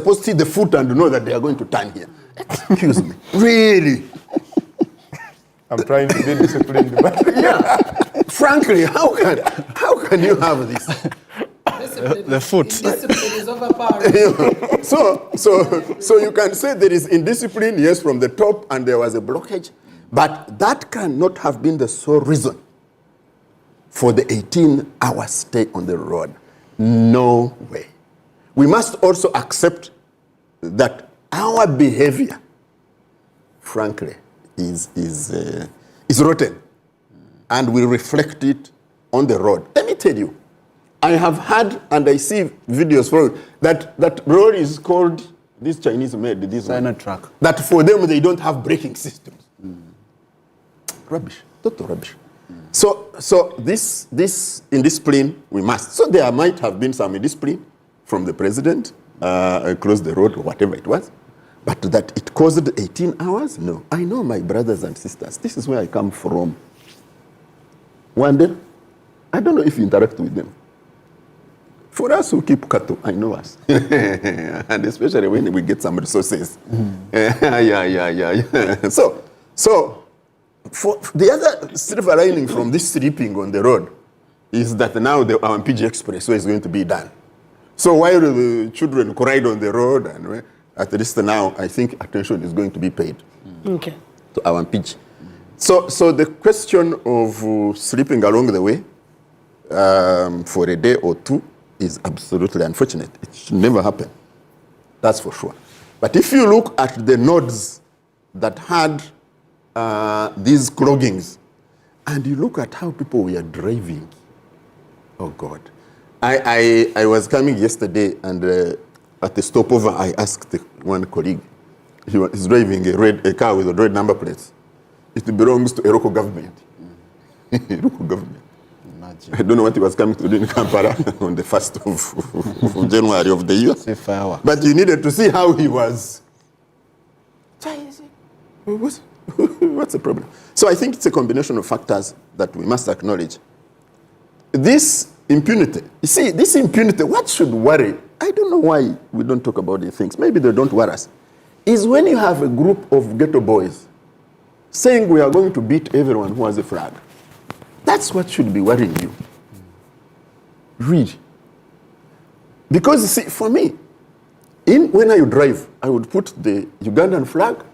supposed to see the foot and know that they are going to turn here. Excuse me. Really? I'm trying to be disciplined. But Yeah. Frankly, how can you have this? The foot. Discipline is overpowering. So you can say there is indiscipline, yes, from the top, and there was a blockage, but that cannot have been the sole reason for the 18-hour stay on the road. No way. We must also accept that our behavior, frankly, is rotten, and we reflect it on the road. Let me tell you, I have had, and I see videos from that road is called, this Chinese made this China truck. that for them they don't have braking systems. Rubbish, total rubbish. So this indiscipline we must. So there might have been some indiscipline from the president across the road or whatever it was, but that it caused 18 hours? No. I know my brothers and sisters. This is where I come from. One day, I don't know if you interact with them. For us who keep cattle, I know us. And especially when we get some resources. Yeah. So for the other silver lining from this sleeping on the road is that now the PG Expressway is going to be done. So while the children ride on the road, and at least now I think attention is going to be paid to our PG. So the question of sleeping along the way for a day or two is absolutely unfortunate. It should never happen. That's for sure. But if you look at the nodes that had these cloggings, and you look at how people were driving, oh God. I was coming yesterday, and at the stopover, I asked one colleague, he's driving a car with a red number plates. It belongs to a local government. Local government. Imagine. I don't know what he was coming to do in Kampala on the 1st of January of the year. But you needed to see how he was. What's the problem? So I think it's a combination of factors that we must acknowledge. This impunity, you see, this impunity, what should worry? I don't know why we don't talk about these things. Maybe they don't worry us. Is when you have a group of ghetto boys saying we are going to beat everyone who has a flag. That's what should be worrying you. Really. Because, you see, for me, when I drive, I would put the Ugandan flag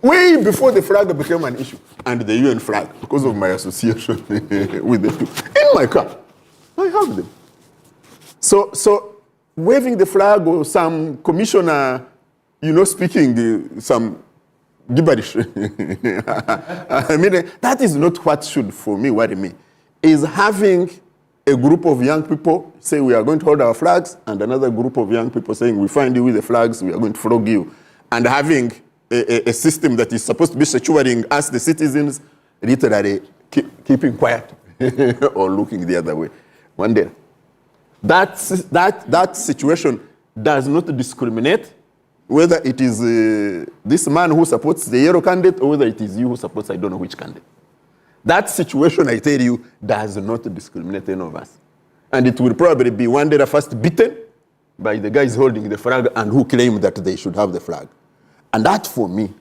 way before the flag became an issue, and the UN flag, because of my association with the two. In my car, I have them. So waving the flag, or some commissioner, speaking some gibberish. I mean, that is not what should, for me, worry me. Is having a group of young people say we are going to hold our flags, and another group of young people saying we find you with the flags, we are going to flog you. And having a system that is supposed to be securing us, the citizens, literally keeping quiet or looking the other way. One day. That situation does not discriminate whether it is this man who supports the yellow candidate or whether it is you who supports I don't know which candidate. That situation, I tell you, does not discriminate any of us. And it will probably be one day first beaten by the guys holding the flag and who claim that they should have the flag. And that, for me,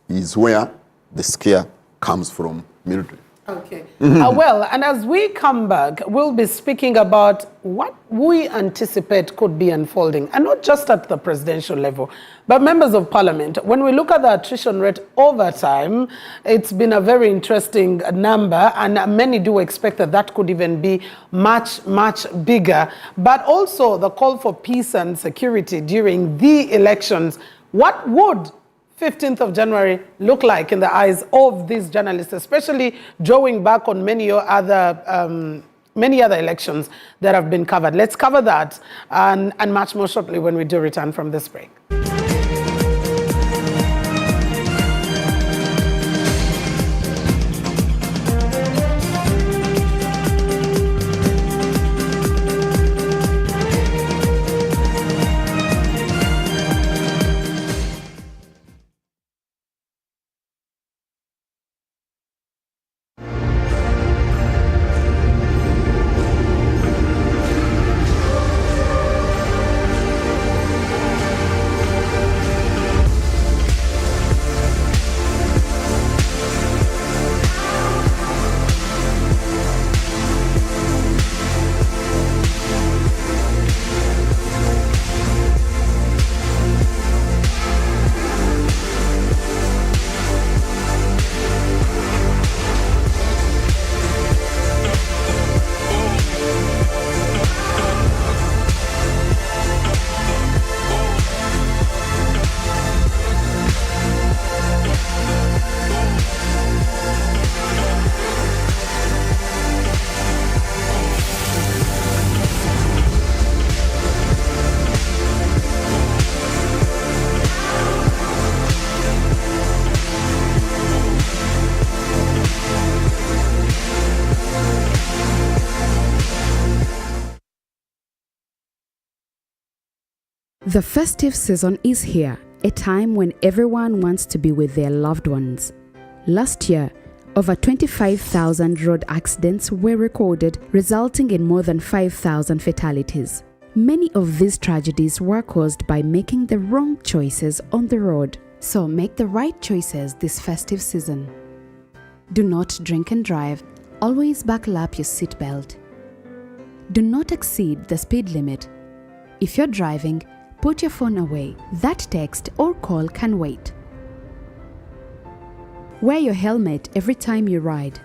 is where the scare comes from military. Okay. Well, and as we come back, we'll be speaking about what we anticipate could be unfolding, and not just at the presidential level, but members of parliament. When we look at the attrition rate over time, it's been a very interesting number, and many do expect that could even be much, much bigger. But also the call for peace and security during the elections. What would 15th of January look like in the eyes of these journalists, especially drawing back on many other elections that have been covered? Let's cover that and much more shortly when we do return from this break. The festive season is here, a time when everyone wants to be with their loved ones. Last year, over 25,000 road accidents were recorded, resulting in more than 5,000 fatalities. Many of these tragedies were caused by making the wrong choices on the road. So make the right choices this festive season. Do not drink and drive. Always buckle up your seatbelt. Do not exceed the speed limit. If you're driving, put your phone away. That text or call can wait. Wear your helmet every time you ride.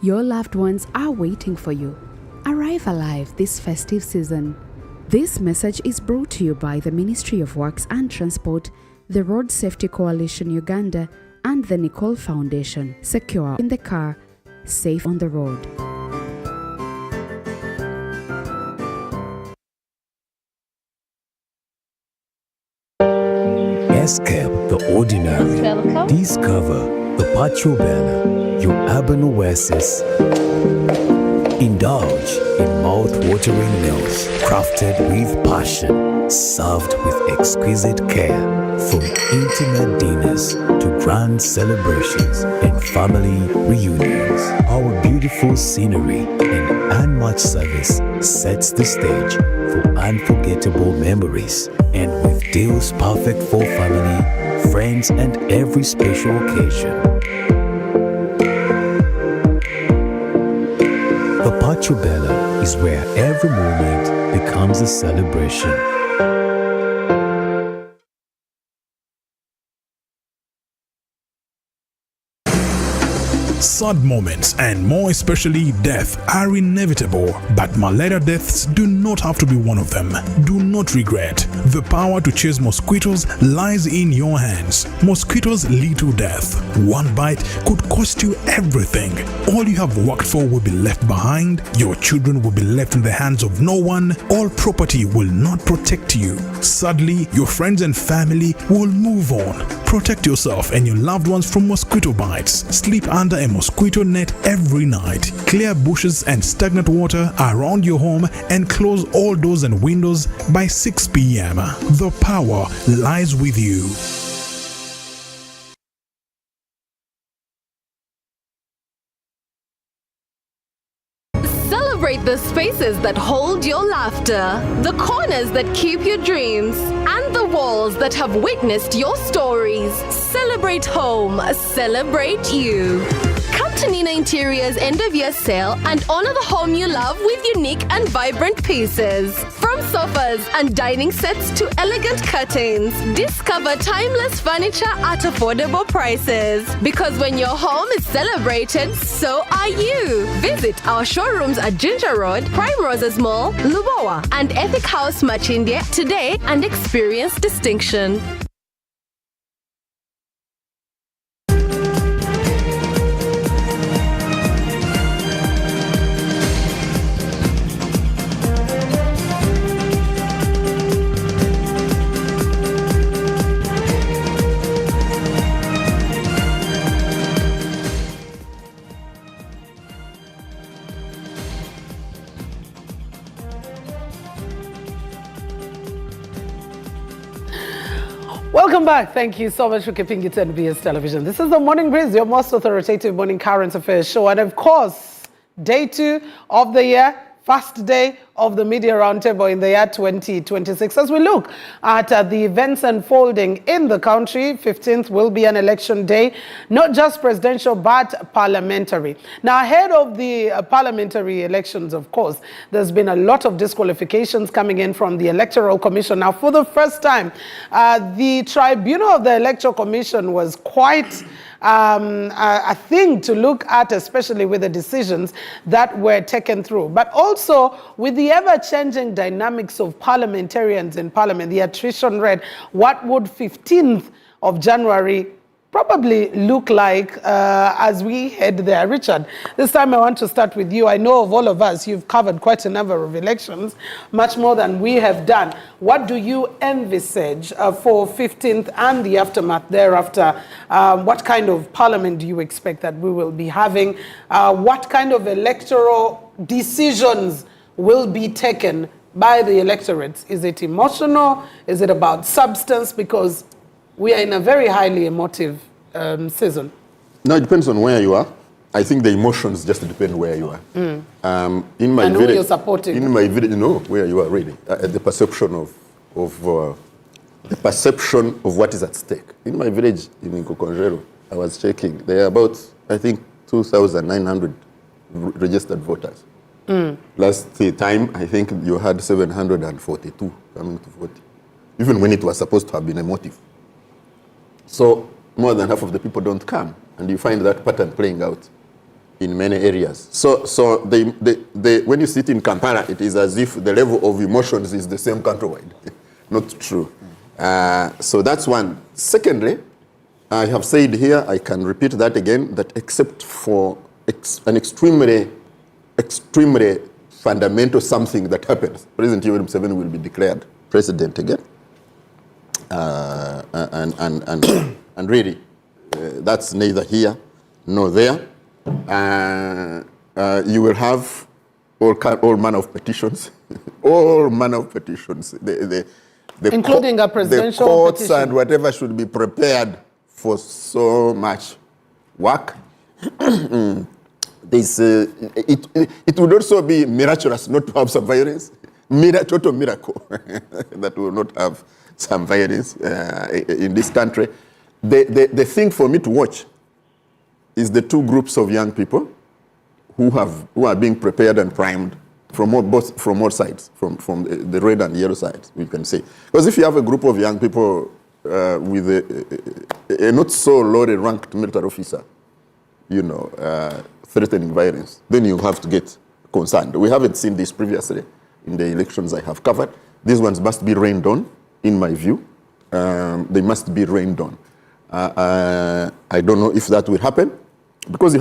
Your loved ones are waiting for you. Arrive alive this festive season. This message is brought to you by the Ministry of Works and Transport, the Road Safety Coalition Uganda, and the Nicole Foundation. Secure in the car, safe on the road. Escape the ordinary. Welcome. Discover the Pacho Bella, your urban oasis. Indulge in mouth-watering meals crafted with passion, served with exquisite care. From intimate dinners to grand celebrations and family reunions, our beautiful scenery and unmatched service sets the stage for unforgettable memories. And with deals perfect for family, friends, and every special occasion. The Pacho Bella is where every moment becomes a celebration. Sad moments, and more especially death, are inevitable, but malaria deaths do not have to be one of them. Do not regret. The power to chase mosquitoes lies in your hands. Mosquitoes lead to death. One bite could cost you everything. All you have worked for will be left behind. Your children will be left in the hands of no one. All property will not protect you. Sadly, your friends and family will move on. Protect yourself and your loved ones from mosquito bites. Sleep under a mosquito net every night. Clear bushes and stagnant water around your home and close all doors and windows by 6 p.m. The power lies with you. Celebrate the spaces that hold your laughter, the corners that keep your dreams, and the walls that have witnessed your stories. Celebrate home, celebrate you. Come to Nina Interior's end-of-year sale and honor the home you love with unique and vibrant pieces. From sofas and dining sets to elegant curtains, discover timeless furniture at affordable prices. Because when your home is celebrated, so are you. Visit our showrooms at Ginger Road, Prime Roses Mall, Lubowa, and Ethic House Machindie today and experience distinction. Welcome back. Thank you so much for keeping it to NBS Television. This is the Morning Breeze, your most authoritative morning current affairs show. And of course, day 2 of the year, first day of the Media Roundtable in the year 2026. As we look at the events unfolding in the country, 15th will be an election day, not just presidential, but parliamentary. Now, ahead of the parliamentary elections, of course, there's been a lot of disqualifications coming in from the Electoral Commission. Now, for the first time, the tribunal of the Electoral Commission was quite a thing to look at, especially with the decisions that were taken through. But also with the ever-changing dynamics of parliamentarians in parliament, the attrition rate, what would 15th of January probably look like as we head there? Richard, this time I want to start with you. I know of all of us, you've covered quite a number of elections, much more than we have done. What do you envisage for 15th and the aftermath thereafter? What kind of parliament do you expect that we will be having? What kind of electoral decisions will be taken by the electorates? Is it emotional? Is it about substance? Because we are in a very highly emotive season. No, it depends on where you are. I think the emotions just depend where you are. In my And village, who you're supporting. In my village, where you are really. The perception of what is at stake. In my village, in Nkokonjero, I was checking. There are about, I think, 2,900 registered voters. Last time, I think you had 742 coming to vote, even when it was supposed to have been a motive. So more than half of the people don't come, and you find that pattern playing out in many areas. So when you sit in Kampala, it is as if the level of emotions is the same countrywide. Not true. So that's one. Secondly, I have said here, I can repeat that again, that except for an extremely fundamental something that happens, President Yoweri Museveni will be declared president again. And really, that's neither here nor there. You will have all manner of petitions, all manner of petitions. Including a presidential the courts petition. and whatever should be prepared for so much work. It would also be miraculous not to have some violence. Total miracle that we will not have some violence in this country. The thing for me to watch is the two groups of young people who are being prepared and primed from all sides, from the red and yellow sides, we can say. Because if you have a group of young people with a not so lowly ranked military officer, threatening violence, then you have to get concerned. We haven't seen this previously in the elections I have covered. These ones must be reined on, in my view. They must be reined on. I don't know if that will happen, because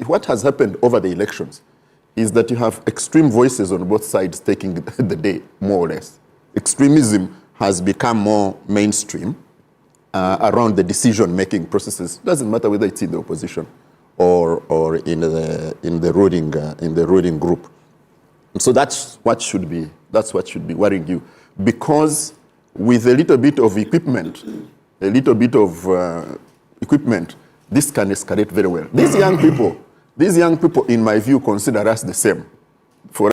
what has happened over the elections is that you have extreme voices on both sides taking the day, more or less. Extremism has become more mainstream around the decision-making processes. It doesn't matter whether it's in the opposition or in the ruling group. So that's what should be worrying you, because with a little bit of equipment, this can escalate very well. These young people, in my view, consider us the same. For